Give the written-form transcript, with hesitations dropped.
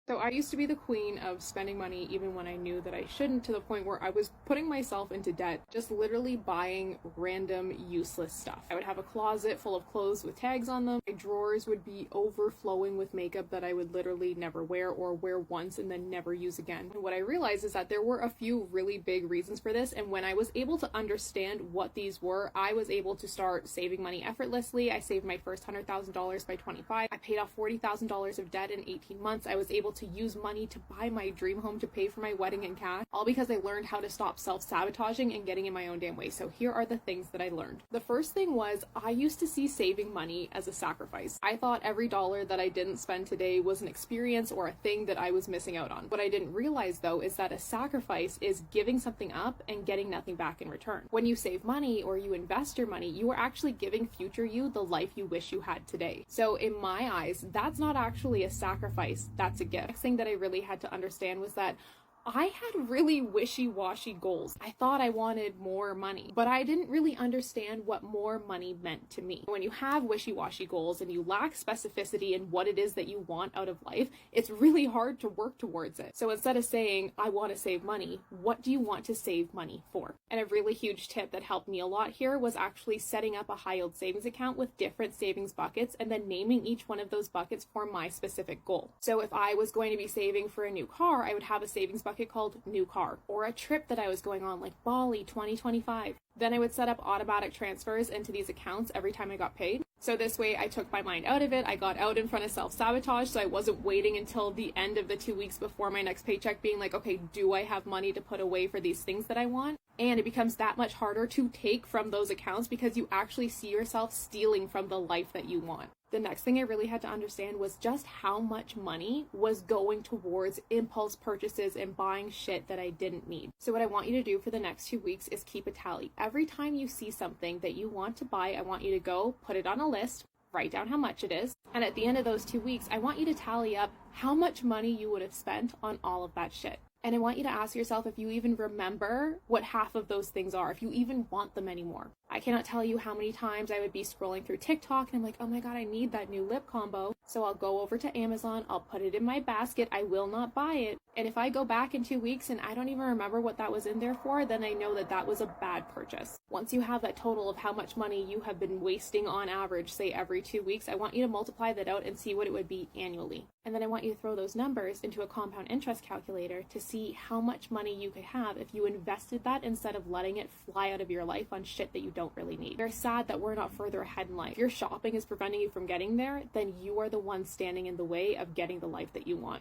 So I used to be the queen of spending money even when I knew that I shouldn't, to the point where I was putting myself into debt, just literally buying random useless stuff. I would have a closet full of clothes with tags on them. My drawers would be overflowing with makeup that I would literally never wear or wear once and then never use again. And what I realized is that there were a few really big reasons for this, and when I was able to understand what these were, I was able to start saving money effortlessly. I saved my first $100,000 by 25. I paid off $40,000 of debt in 18 months. I was able to use money to buy my dream home, to pay for my wedding in cash, all because I learned how to stop self-sabotaging and getting in my own damn way. So here are the things that I learned. The first thing was, I used to see saving money as a sacrifice. I thought every dollar that I didn't spend today was an experience or a thing that I was missing out on. What I didn't realize though is that a sacrifice is giving something up and getting nothing back in return. When you save money or you invest your money, you are actually giving future you the life you wish you had today. So in my eyes, that's not actually a sacrifice, that's a gift. Next thing that I really had to understand was that I had really wishy-washy goals. I thought I wanted more money, but I didn't really understand what more money meant to me. When you have wishy-washy goals and you lack specificity in what it is that you want out of life, it's really hard to work towards it. So instead of saying, I want to save money, what do you want to save money for? And a really huge tip that helped me a lot here was actually setting up a high-yield savings account with different savings buckets and then naming each one of those buckets for my specific goal. So if I was going to be saving for a new car, I would have a savings bucket called new car, or a trip that I was going on like Bali 2025. Then I would set up automatic transfers into these accounts every time I got paid. So this way I took my mind out of it. I got out in front of self-sabotage, so I wasn't waiting until the end of the 2 weeks before my next paycheck being like, okay, do I have money to put away for these things that I want? And it becomes that much harder to take from those accounts because you actually see yourself stealing from the life that you want. The next thing I really had to understand was just how much money was going towards impulse purchases and buying shit that I didn't need. So what I want you to do for the next 2 weeks is keep a tally. Every time you see something that you want to buy, I want you to go put it on a list, write down how much it is, and at the end of those 2 weeks, I want you to tally up how much money you would have spent on all of that shit. And I want you to ask yourself if you even remember what half of those things are, if you even want them anymore. I cannot tell you how many times I would be scrolling through TikTok and I'm like, oh my God, I need that new lip combo. So I'll go over to Amazon, I'll put it in my basket, I will not buy it. And if I go back in 2 weeks and I don't even remember what that was in there for, then I know that that was a bad purchase. Once you have that total of how much money you have been wasting on average, say every 2 weeks, I want you to multiply that out and see what it would be annually. And then I want you to throw those numbers into a compound interest calculator to see how much money you could have if you invested that instead of letting it fly out of your life on shit that you don't really need. You're sad that we're not further ahead in life. If your shopping is preventing you from getting there, then you are the one standing in the way of getting the life that you want.